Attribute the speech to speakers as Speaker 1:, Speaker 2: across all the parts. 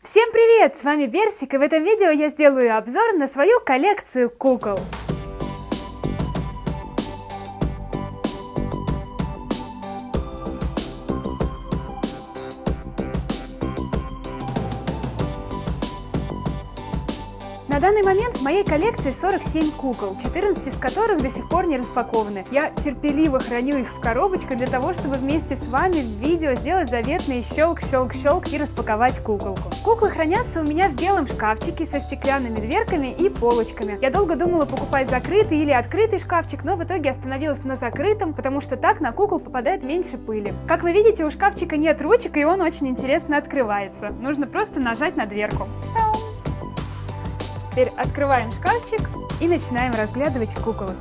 Speaker 1: Всем привет! С вами Берсик, и в этом видео я сделаю обзор на свою коллекцию кукол. На данный момент в моей коллекции 47 кукол, 14 из которых до сих пор не распакованы. Я терпеливо храню их в коробочках для того, чтобы вместе с вами в видео сделать заветный щелк-щелк-щелк и распаковать куколку. Куклы хранятся у меня в белом шкафчике со стеклянными дверками и полочками. Я долго думала покупать закрытый или открытый шкафчик, но в итоге остановилась на закрытом, потому что так на кукол попадает меньше пыли. Как вы видите, у шкафчика нет ручек, и он очень интересно открывается. Нужно просто нажать на дверку. Теперь открываем шкафчик и начинаем разглядывать куколок.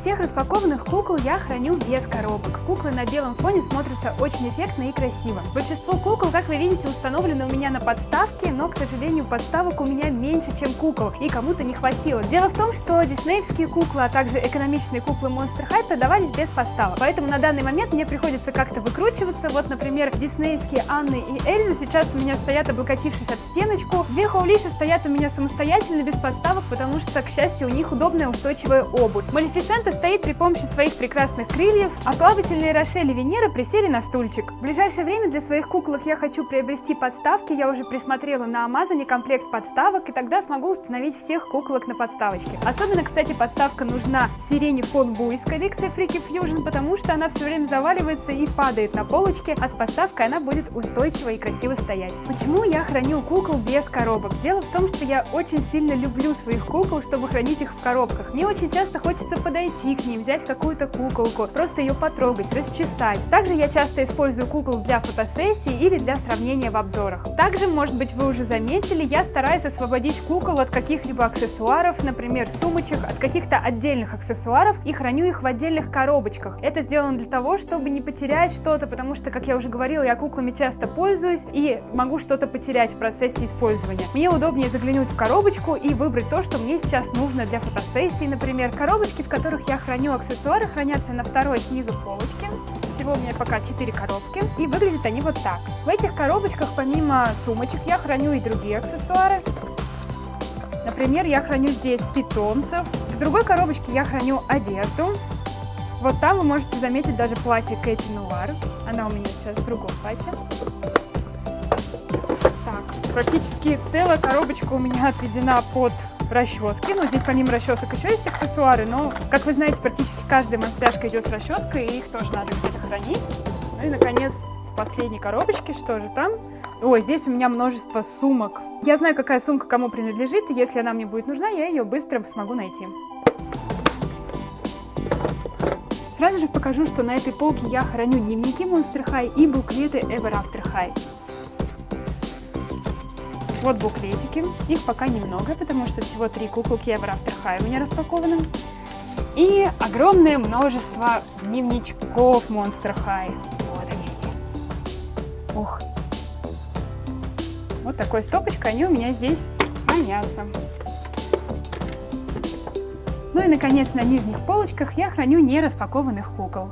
Speaker 1: Всех распакованных кукол я храню без коробок. Куклы на белом фоне смотрятся очень эффектно и красиво. Большинство кукол, как вы видите, установлены у меня на подставке, но, к сожалению, подставок у меня меньше, чем кукол, и кому-то не хватило. Дело в том, что диснеевские куклы, а также экономичные куклы Monster High продавались без поставок. Поэтому на данный момент мне приходится как-то выкручиваться. Вот, например, диснеевские Анны и Эльза сейчас у меня стоят, облокотившись об стеночку. Две Хоулиши стоят у меня самостоятельно, без подставок, потому что, к счастью, у них удобная устойчивая обувь. Малефисента стоит при помощи своих прекрасных крыльев, а плавательные Рошель и Венера присели на стульчик. В ближайшее время для своих куколок я хочу приобрести подставки. Я уже присмотрела на Амазоне комплект подставок, и тогда смогу установить всех куколок на подставочке. Особенно, кстати, подставка нужна Сирене фон Бу из коллекции Freaky Fusion, потому что она все время заваливается и падает на полочке, а с подставкой она будет устойчиво и красиво стоять. Почему я храню кукол без коробок? Дело в том, что я очень сильно люблю своих кукол, чтобы хранить их в коробках. Мне очень часто хочется подойти к ним, взять какую-то куколку, просто ее потрогать, расчесать. Также я часто использую кукол для фотосессий или для сравнения в обзорах. Также, может быть, вы уже заметили, я стараюсь освободить кукол от каких-либо аксессуаров, например, сумочек, от каких-то отдельных аксессуаров, и храню их в отдельных коробочках. Это сделано для того, чтобы не потерять что-то, потому что, как я уже говорила, я куклами часто пользуюсь и могу что-то потерять в процессе использования. Мне удобнее заглянуть в коробочку и выбрать то, что мне сейчас нужно для фотосессии, например. Коробочки, в которых я храню аксессуары, хранятся на второй снизу полочке. Всего у меня пока 4 коробки, и выглядят они вот так. В этих коробочках помимо сумочек я храню и другие аксессуары. Например, я храню здесь питомцев. В другой коробочке я храню одежду. Вот там вы можете заметить даже платье Кэти Нуар. Она у меня сейчас в другом платье. Так, практически целая коробочка у меня отведена под расчески. Ну, здесь помимо расчесок еще есть аксессуары, но, как вы знаете, практически каждая монстряшка идет с расческой, и их тоже надо где-то хранить. Ну и, наконец, в последней коробочке, что же там? Ой, здесь у меня множество сумок. Я знаю, какая сумка кому принадлежит, и если она мне будет нужна, я ее быстро смогу найти. Сразу же покажу, что на этой полке я храню дневники Monster High и буклеты Ever After High. Вот буклетики, их пока немного, потому что всего 3 куколки Ever After High у меня распакованы. И огромное множество дневничков Monster High. Вот они все. Ух. Вот такой стопочкой они у меня здесь хранятся. Ну и, наконец, на нижних полочках я храню нераспакованных кукол.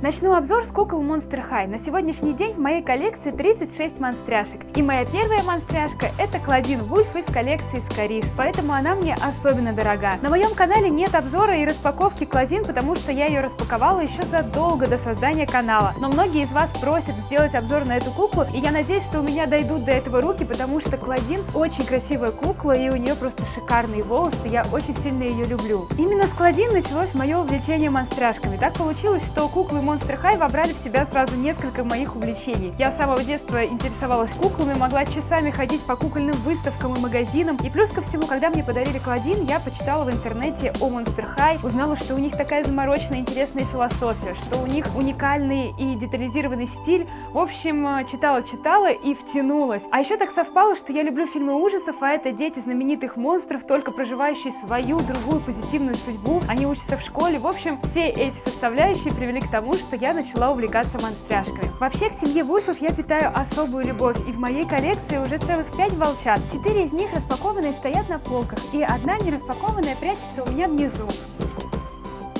Speaker 1: Начну обзор с кукол Monster High. На сегодняшний день в моей коллекции 36 монстряшек. И моя первая монстряшка — это Клодин Вульф из коллекции Скориш, поэтому она мне особенно дорога. На моем канале нет обзора и распаковки Клодин, потому что я ее распаковала еще задолго до создания канала. Но многие из вас просят сделать обзор на эту куклу, и я надеюсь, что у меня дойдут до этого руки, потому что Клодин очень красивая кукла, и у нее просто шикарные волосы, я очень сильно ее люблю. Именно с Клодин началось мое увлечение монстряшками. Так получилось, что куклы Monster High вобрали в себя сразу несколько моих увлечений. Я с самого детства интересовалась куклами, могла часами ходить по кукольным выставкам и магазинам. И плюс ко всему, когда мне подарили Клодин, я почитала в интернете о Monster High, узнала, что у них такая замороченная, интересная философия, что у них уникальный и детализированный стиль. В общем, читала и втянулась. А еще так совпало, что я люблю фильмы ужасов, а это дети знаменитых монстров, только проживающие свою другую позитивную судьбу. Они учатся в школе. В общем, все эти составляющие привели к тому, что я начала увлекаться монстряшками. Вообще, к семье Вульфов я питаю особую любовь, и в моей коллекции уже целых 5 волчат. 4 из них распакованные стоят на полках, и одна нераспакованная прячется у меня внизу.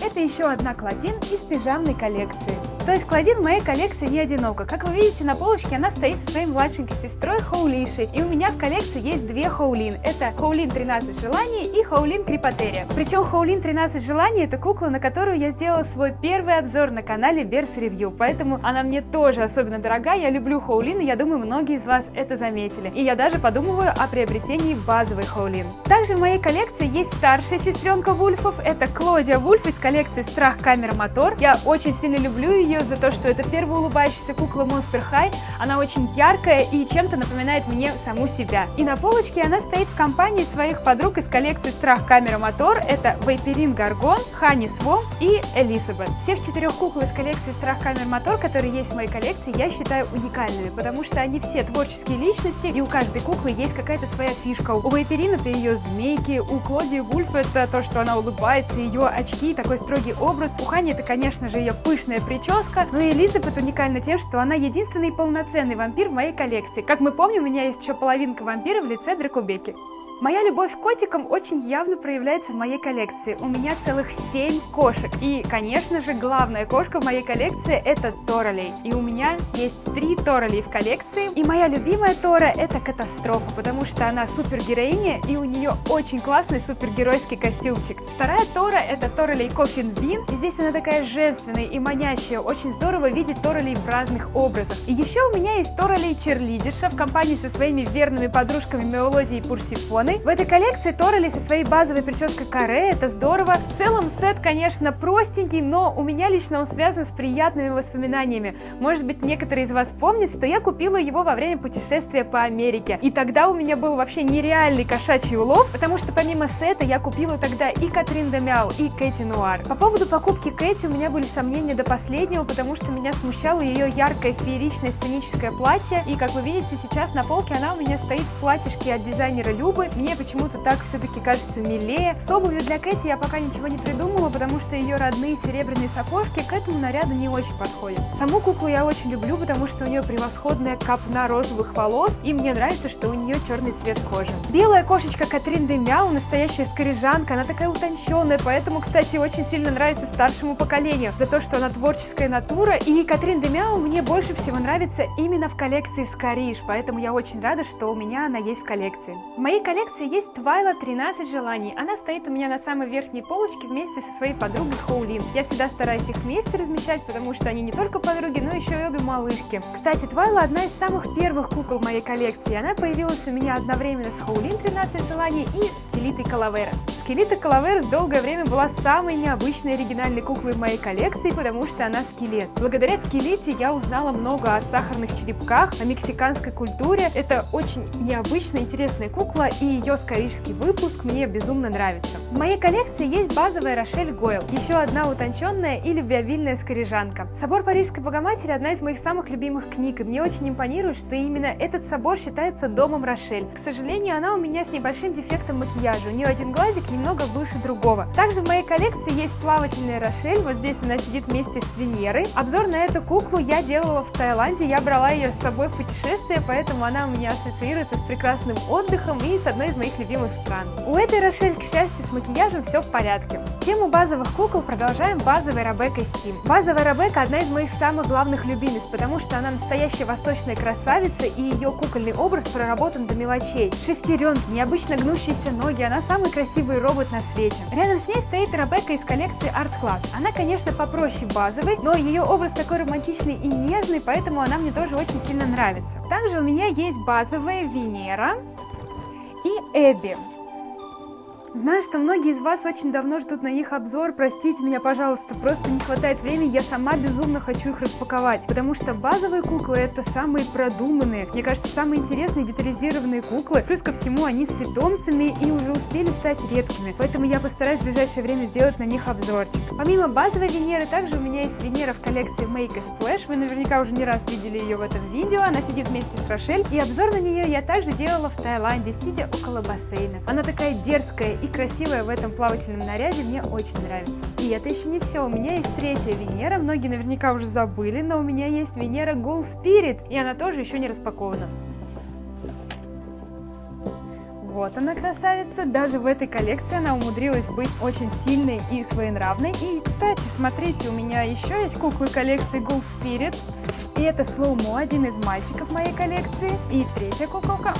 Speaker 1: Это еще одна Клодин из пижамной коллекции. То есть Клодин в моей коллекции не одинока. Как вы видите, на полочке она стоит со своей младшенькой сестрой Хоулишей. И у меня в коллекции есть две Хоулин. Это Хоулин 13 желаний и Хоулин Крипотерия. Причем Хоулин 13 желаний — это кукла, на которую я сделала свой первый обзор на канале Берс Ревью. Поэтому она мне тоже особенно дорога. Я люблю Хоулин, и я думаю, многие из вас это заметили. И я даже подумываю о приобретении базовой Хоулин. Также в моей коллекции есть старшая сестренка Вульфов. Это Клодия Вульф из коллекции Страх, Камера, Мотор. Я очень сильно люблю ее за то, что это первая улыбающаяся кукла Monster High. Она очень яркая и чем-то напоминает мне саму себя. И на полочке она стоит в компании своих подруг из коллекции Страх, Камера, Мотор. Это Вейперин Гаргон, Хани Свом и Элизабет. Всех 4 кукол из коллекции Страх, Камера, Мотор, которые есть в моей коллекции, я считаю уникальными, потому что они все творческие личности, и у каждой куклы есть какая-то своя фишка. У Вейперин это ее змейки, у Клодии Вульф это то, что она улыбается, ее очки, такой строгий образ. У Хани это, конечно же, ее пышная прическа. Но и Элизабет уникальна тем, что она единственный полноценный вампир в моей коллекции. Как мы помним, у меня есть еще половинка вампира в лице Дракобеки. Моя любовь к котикам очень явно проявляется в моей коллекции. У меня целых 7 кошек. И, конечно же, главная кошка в моей коллекции — это Торалей. И у меня есть 3 Торалей в коллекции. И моя любимая Тора — это Катастрофа, потому что она супергероиня, и у нее очень классный супергеройский костюмчик. Вторая Тора — это Торалей Коффин Бин. И здесь она такая женственная и манящая. Очень здорово видеть Торалей в разных образах. И еще у меня есть Торалей Черлидерша в компании со своими верными подружками Мелодией и Пурсифоной. В этой коллекции Торалей со своей базовой прической каре, это здорово. В целом сет, конечно, простенький, но у меня лично он связан с приятными воспоминаниями. Может быть, некоторые из вас помнят, что я купила его во время путешествия по Америке. И тогда у меня был вообще нереальный кошачий улов, потому что помимо сета я купила тогда и Катрин де Мяу, и Кэти Нуар. По поводу покупки Кэти у меня были сомнения до последнего, потому что меня смущало ее яркое фееричное сценическое платье. И как вы видите, сейчас на полке она у меня стоит в платьишке от дизайнера Любы. Мне почему-то так все-таки кажется милее. С обувью для Кэти я пока ничего не придумала, потому что ее родные серебряные сапожки к этому наряду не очень подходят. Саму куклу я очень люблю, потому что у нее превосходная копна розовых волос, и мне нравится, что у нее черный цвет кожи. Белая кошечка Катрин де Мяу, настоящая скорижанка, она такая утонченная, поэтому, кстати, очень сильно нравится старшему поколению, за то, что она творческая натура, и Катрин де Мяу мне больше всего нравится именно в коллекции Скориш, поэтому я очень рада, что у меня она есть в коллекции. В моей коллекции есть Твайла 13 желаний. Она стоит у меня на самой верхней полочке вместе со своей подругой Хоулин. Я всегда стараюсь их вместе размещать, потому что они не только подруги, но еще и обе малышки. Кстати, Твайла одна из самых первых кукол в моей коллекции. Она появилась у меня одновременно с Хоулин 13 желаний и Скелетой Калаверос. Скелета Калаверос долгое время была самой необычной оригинальной куклой в моей коллекции, потому что она скелет. Благодаря Скелете я узнала много о сахарных черепках, о мексиканской культуре. Это очень необычная, интересная кукла, и ее скоришский выпуск мне безумно нравится. В моей коллекции есть базовая Рошель Гойл, еще одна утонченная и любвеобильная скорижанка. Собор Парижской Богоматери — одна из моих самых любимых книг, и мне очень импонирует, что именно этот собор считается домом Рошель. К сожалению, она у меня с небольшим дефектом макияжа, у нее один глазик немного выше другого. Также в моей коллекции есть плавательная Рошель, вот здесь она сидит вместе с Венерой. Обзор на эту куклу я делала в Таиланде, я брала ее с собой в путешествие, поэтому она у меня ассоциируется с прекрасным отдыхом и с одной из моих любимых стран. У этой Рошель, к счастью, с макияжем все в порядке. Тему базовых кукол продолжаем базовой Ребеккой Стим. Базовая Ребекка — одна из моих самых главных любимец, потому что она настоящая восточная красавица, и ее кукольный образ проработан до мелочей. Шестеренки, необычно гнущиеся ноги, она самый красивый робот на свете. Рядом с ней стоит Ребекка из коллекции Art Class. Она, конечно, попроще базовой, но ее образ такой романтичный и нежный, поэтому она мне тоже очень сильно нравится. Также у меня есть базовая Венера и Эбби. Знаю, что многие из вас очень давно ждут на них обзор, простите меня, пожалуйста, просто не хватает времени, я сама безумно хочу их распаковать, потому что базовые куклы — это самые продуманные, мне кажется, самые интересные детализированные куклы, плюс ко всему они с питомцами и уже успели стать редкими, поэтому я постараюсь в ближайшее время сделать на них обзорчик. Помимо базовой Венеры, также у меня есть Венера в коллекции Make a Splash, вы наверняка уже не раз видели ее в этом видео, она сидит вместе с Рошель, и обзор на нее я также делала в Таиланде, сидя около бассейна. Она такая дерзкая и красивая в этом плавательном наряде, мне очень нравится. И это еще не все, у меня есть третья Венера, многие наверняка уже забыли, но у меня есть Венера Ghoul Spirit, и она тоже еще не распакована. Вот она, красавица. Даже в этой коллекции она умудрилась быть очень сильной и своенравной. И, кстати, смотрите, у меня еще есть куклы коллекции Ghoul Spirit. И это Слоумо, один из мальчиков моей коллекции. И третья куколка,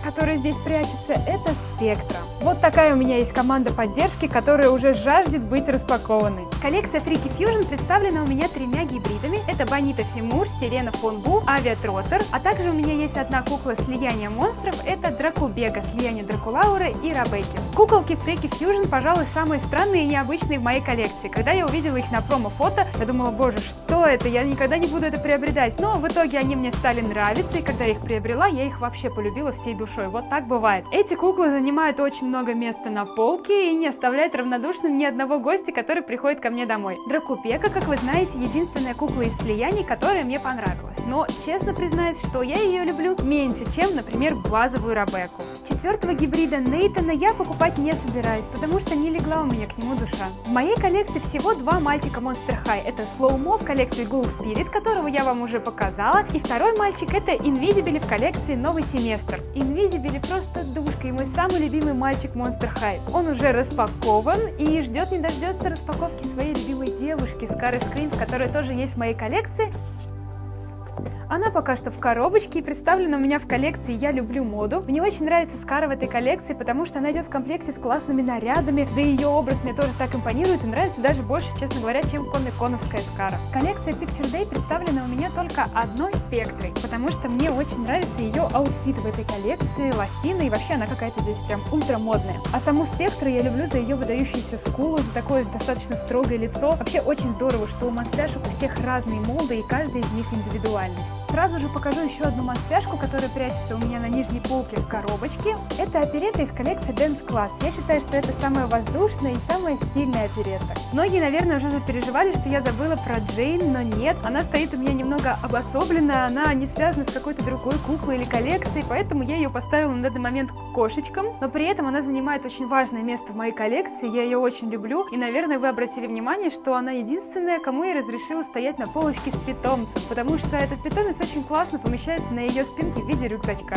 Speaker 1: которая здесь прячется, это Спектра. Вот такая у меня есть команда поддержки, которая уже жаждет быть распакованной. Коллекция Freaky Fusion представлена у меня тремя гибридами. Это Бонита Фемур, Сирена Фонбу, Авиатроттер. А также у меня есть одна кукла слияния монстров. Это Дракубега, слияние Дракулаура и Рабекки. Куколки Freaky Fusion, пожалуй, самые странные и необычные в моей коллекции. Когда я увидела их на промо-фото, я думала, боже, что это? Я никогда не буду это приобретать. Но в итоге они мне стали нравиться, и когда я их приобрела, я их вообще полюбила всей душой. Вот так бывает. Эти куклы занимают очень много места на полке и не оставляют равнодушным ни одного гостя, который приходит ко мне домой. Дракупека, как вы знаете, единственная кукла из слияний, которая мне понравилась. Но честно признаюсь, что я ее люблю меньше, чем, например, базовую Рабекку. Четвертого гибрида Нейтана я покупать не собираюсь, потому что не легла у меня к нему душа. В моей коллекции всего два мальчика Monster High. Это Слоумо в коллекции Ghoul Spirit, которого я вам уже показала, и второй мальчик это Invisible в коллекции Новый Семестр. Invisible просто душка и мой самый любимый мальчик Monster High. Он уже распакован и ждет не дождется распаковки своей любимой девушки Скары Скримс, которая тоже есть в моей коллекции. Она пока что в коробочке и представлена у меня в коллекции «Я люблю моду». Мне очень нравится Скара в этой коллекции, потому что она идет в комплекте с классными нарядами, да и ее образ мне тоже так импонирует и нравится даже больше, честно говоря, чем комик-коновская Скара. Коллекция Picture Day представлена у меня только одной Спектрой, потому что мне очень нравится ее аутфит в этой коллекции, лосины, и вообще она какая-то здесь прям ультрамодная. А саму Спектру я люблю за ее выдающуюся скулу, за такое достаточно строгое лицо. Вообще очень здорово, что у монстяшек у всех разные молды и каждый из них индивидуальный. Сразу же покажу еще одну монстяшку, которая прячется у меня на нижней полке в коробочке. Это оперетта из коллекции Dance Class. Я считаю, что это самая воздушная и самая стильная оперетта. Многие, наверное, уже запереживали, что я забыла про Джейн, но нет. Она стоит у меня немного обособленно, она не связана с какой-то другой куклой или коллекцией, поэтому я ее поставила на данный момент кошечком. Но при этом она занимает очень важное место в моей коллекции, я ее очень люблю. И, наверное, вы обратили внимание, что она единственная, кому я разрешила стоять на полочке с питомцем, потому что этот питомец очень классно помещается на ее спинке в виде рюкзачка.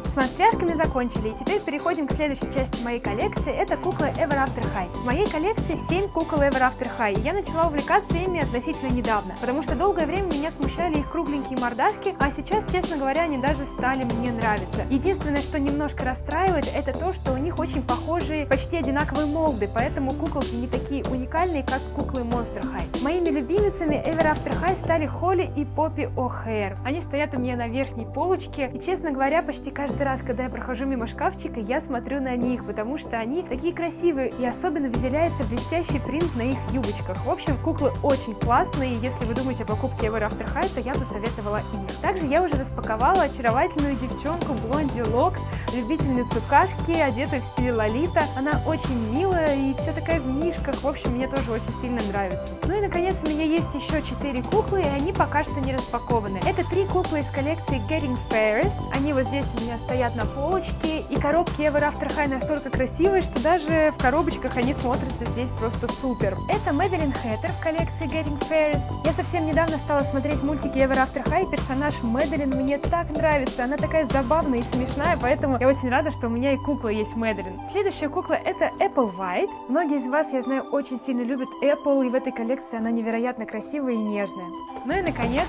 Speaker 1: С монстряшками закончили, и теперь переходим к следующей части моей коллекции, это куклы Ever After High. В моей коллекции 7 кукол Ever After High, и я начала увлекаться ими относительно недавно, потому что долгое время меня смущали их кругленькие мордашки, а сейчас, честно говоря, они даже стали мне нравиться. Единственное, что немножко расстраивает, это то, что у них очень похожие, почти одинаковые молды, поэтому куколки не такие уникальные, как куклы Monster High. Моими любимицами Ever After High стали Холли и Поппи О'Хейр. Они стоят у меня на верхней полочке, и, честно говоря, почти каждый раз, когда я прохожу мимо шкафчика, я смотрю на них, потому что они такие красивые, и особенно выделяется блестящий принт на их юбочках. В общем, куклы очень классные, и если вы думаете о покупке Ever After High, то я бы советовала их. Также я уже распаковала очаровательную девчонку Блонди Локс, любительницу кашки, одетую в стиле Лолита. Она очень милая и вся такая в мишках, в общем, мне тоже очень сильно нравится. Ну и, наконец, у меня есть еще 4 куклы, и они пока что не распакованы. Это 3 куклы из коллекции Getting Fairest, они вот здесь у меня стоят на полочке, и коробки Ever After High настолько красивые, что даже в коробочках они смотрятся здесь просто супер. Это Мэдалин Хэттер в коллекции Getting Fairest. Я совсем недавно стала смотреть мультики Ever After High, и персонаж Мэдалин мне так нравится, она такая забавная и смешная, поэтому я очень рада, что у меня и кукла есть Мэдалин. Следующая кукла это Apple White. Многие из вас, я знаю, очень сильно любят Apple, и в этой коллекции она невероятно красивая и нежная. Ну и, наконец,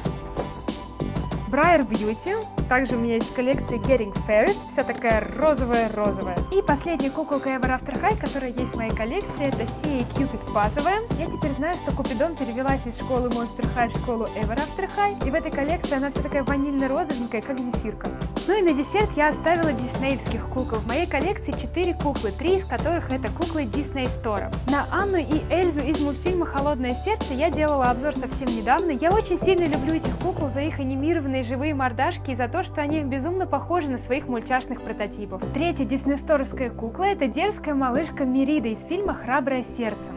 Speaker 1: Briar Beauty. Также у меня есть в коллекции Getting Fairest, вся такая розовая-розовая. И последняя куколка Ever After High, которая есть в моей коллекции, это Sea Cupid базовая. Я теперь знаю, что Купидон перевелась из школы Monster High в школу Ever After High, и в этой коллекции она вся такая ванильно-розовенькая, как зефирка. Ну и на десерт я оставила диснеевских кукол. В моей коллекции 4 куклы, 3 из которых это куклы Disney Store. На Анну и Эльзу из мультфильма «Холодное сердце» я делала обзор совсем недавно. Я очень сильно люблю этих кукол за их анимированные живые мордашки и за то, что они безумно похожи на своих мультяшных прототипов. Третья диснейсторовская кукла – это дерзкая малышка Мерида из фильма «Храброе сердце».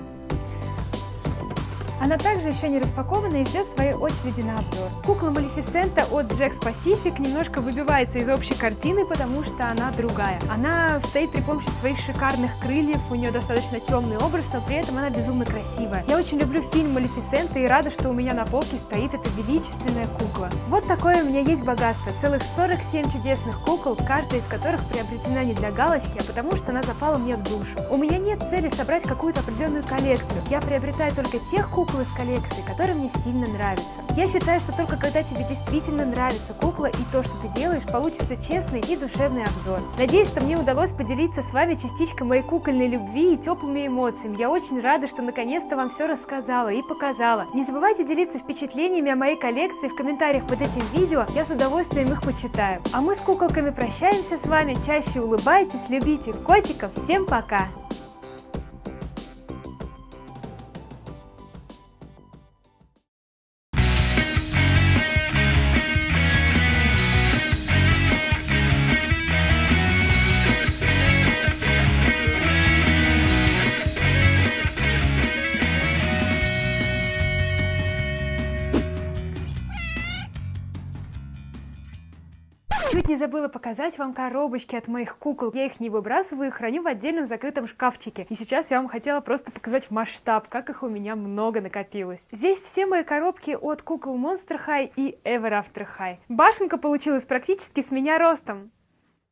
Speaker 1: Она также еще не распакована и ждет своей очереди на обзор. Кукла Малефисента от Jakks Pacific немножко выбивается из общей картины, потому что она другая. Она стоит при помощи своих шикарных крыльев, у нее достаточно темный образ, но при этом она безумно красивая. Я очень люблю фильм Малефисента и рада, что у меня на полке стоит эта величественная кукла. Вот такое у меня есть богатство, целых 47 чудесных кукол, каждая из которых приобретена не для галочки, а потому что она запала мне в душу. У меня нет цели собрать какую-то определенную коллекцию, я приобретаю только тех кукол из коллекции, которые мне сильно нравятся. Я считаю, что только когда тебе действительно нравится кукла и то, что ты делаешь, получится честный и душевный обзор. Надеюсь, что мне удалось поделиться с вами частичкой моей кукольной любви и теплыми эмоциями. Я очень рада, что наконец-то вам все рассказала и показала. Не забывайте делиться впечатлениями о моей коллекции в комментариях под этим видео, я с удовольствием их почитаю. А мы с куколками прощаемся с вами, чаще улыбайтесь, любите котиков, всем пока! Чуть не забыла показать вам коробочки от моих кукол. Я их не выбрасываю, их храню в отдельном закрытом шкафчике. И сейчас я вам хотела просто показать масштаб, как их у меня много накопилось. Здесь все мои коробки от кукол Monster High и Ever After High. Башенка получилась практически с меня ростом.